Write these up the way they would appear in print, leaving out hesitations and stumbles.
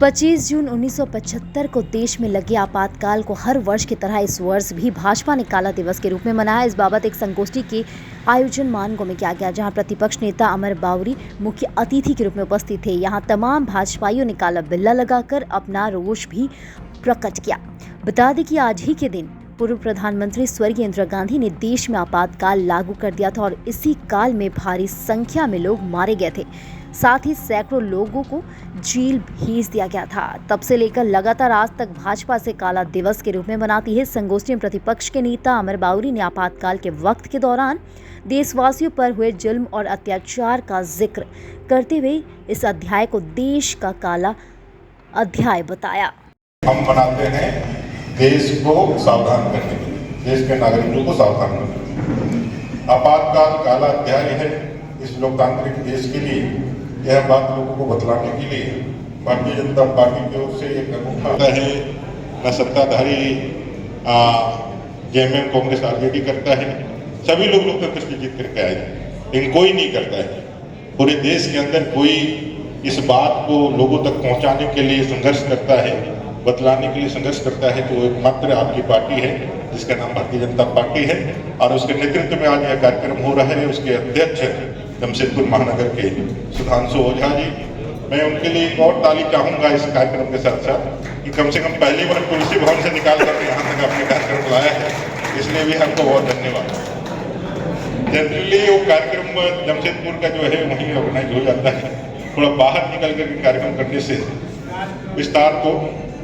25 जून 1975 को देश में लगे आपातकाल को हर वर्ष की तरह इस वर्ष भी भाजपा ने काला दिवस के रूप में मनाया। इस बाबत एक संगोष्ठी के आयोजन मानगो में किया गया, जहां प्रतिपक्ष नेता अमर बाउरी मुख्य अतिथि के रूप में उपस्थित थे। यहां तमाम भाजपाइयों ने काला बिल्ला लगाकर अपना रोष भी प्रकट किया। बता दें कि आज ही के दिन पूर्व प्रधानमंत्री स्वर्गीय इंदिरा गांधी ने देश में आपातकाल लागू कर दिया था और इसी काल में भारी संख्या में लोग मारे गए थे। साथ ही सैकड़ों लोगों को जेल भेज दिया गया था। तब से लेकर लगातार आज तक भाजपा से काला दिवस के रूप में मनाती है। संगोष्ठी में प्रतिपक्ष के नेता अमर बाउरी ने आपातकाल के वक्त के दौरान देशवासियों पर हुए जुल्म और अत्याचार का जिक्र करते हुए इस अध्याय को देश का काला अध्याय बताया। हम मनाते हैं देश को सावधान करने के लिए, देश के नागरिकों को सावधान करने के लिए। आपातकाल काला अध्याय है इस लोकतांत्रिक देश के लिए। यह बात लोगों को बतलाने के लिए भारतीय जनता पार्टी की ओर से एक अनूठा है। न सत्ताधारी जेएमएम कांग्रेस आरजेडी करता है, सभी लोग लोकतंत्र से जीत करके आए, लेकिन कोई नहीं करता है। पूरे देश के अंदर कोई इस बात को लोगों तक पहुंचाने के लिए संघर्ष करता है, बतलाने के लिए संघर्ष करता है, तो एकमात्र आपकी पार्टी है जिसका नाम भारतीय जनता पार्टी है। और उसके नेतृत्व में आज यह कार्यक्रम हो रहा है। उसके अध्यक्ष जमशेदपुर महानगर के सुधांशु ओझा जी, मैं उनके लिए एक और ताली चाहूंगा इस कार्यक्रम के साथ साथ कि कम से कम पहली बार तुलसी भवन से निकाल कर यहाँ तक अपने कार्यक्रम लाया है, इसलिए भी हमको बहुत धन्यवाद। जनरली वो कार्यक्रम जमशेदपुर का जो है वहीं ऑर्गेनाइज हो जाता है, थोड़ा बाहर निकल कर कार्यक्रम करने से विस्तार को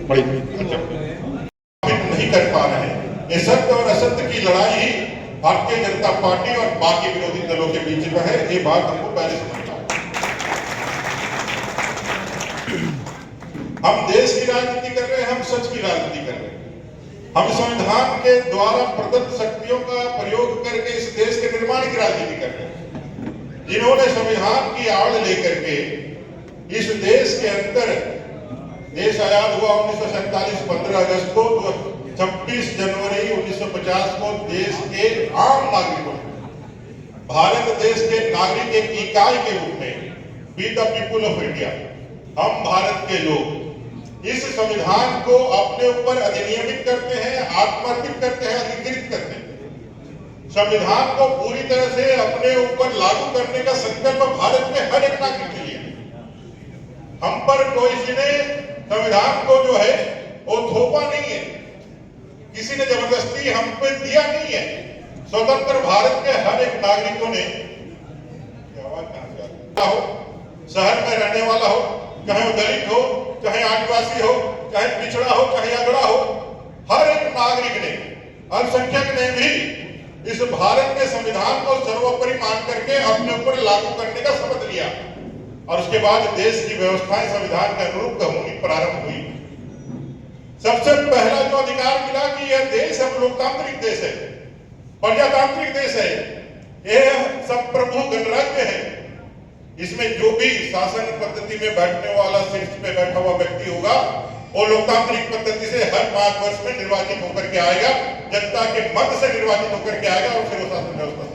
बड़ी नहीं कर पा रहे हैं। ये सत्य और असत्य की लड़ाई ही भारतीय जनता पार्टी और बाकी विरोधी दलों के बीच में है, ये बात हमको पहले समझना। हम देश की राजनीति कर रहे हैं, हम सच की राजनीति कर रहे हैं। हम संविधान के द्वारा प्रदत्त शक्तियों का प्रयोग करके इस देश के निर्माण की राजनीति कर रहे हैं। जिन्होंने संविधान की आड़ लेकर के इस देश के अंदर, देश आजाद हुआ 1947 15 अगस्त को, 26 जनवरी 1950 को देश के आम नागरिकों, भारत देश के नागरिक एक इकाई के रूप में, we the people of India, हम भारत के लोग इस संविधान को अपने ऊपर अधिनियमित करते हैं, आत्मर्पित करते हैं, अधिकृत करते हैं। संविधान को पूरी तरह से अपने ऊपर लागू करने का संकल्प भारत में हर एक नागरिक के लिए। हम पर कोई ने संविधान को जो है वो थोपा नहीं है, किसी ने जबरदस्ती हम पे दिया नहीं है। स्वतंत्र भारत के हर एक नागरिकों ने, हो शहर में रहने वाला हो, चाहे वो दलित हो, चाहे आदिवासी हो, चाहे पिछड़ा हो, चाहे अगड़ा हो, हर एक नागरिक ने, अल्पसंख्यक ने भी इस भारत के संविधान को सर्वोपरि मान करके अपने ऊपर लागू करने का शपथ लिया। और उसके बाद देश की व्यवस्थाएं संविधान के अनुरूप होनी प्रारंभ हुई। सबसे पहला जो अधिकार मिला कि यह देश अब लोकतांत्रिक देश है, प्रजातांत्रिक देश है, यह सब प्रभु गणराज्य है। इसमें जो भी शासन पद्धति में बैठने वाला, शीर्ष पे बैठा हुआ व्यक्ति होगा, वो लोकतांत्रिक पद्धति से हर 5 वर्ष में निर्वाचित होकर के आएगा, जनता के मत से निर्वाचित होकर के आएगा और फिर वो शासन व्यवस्था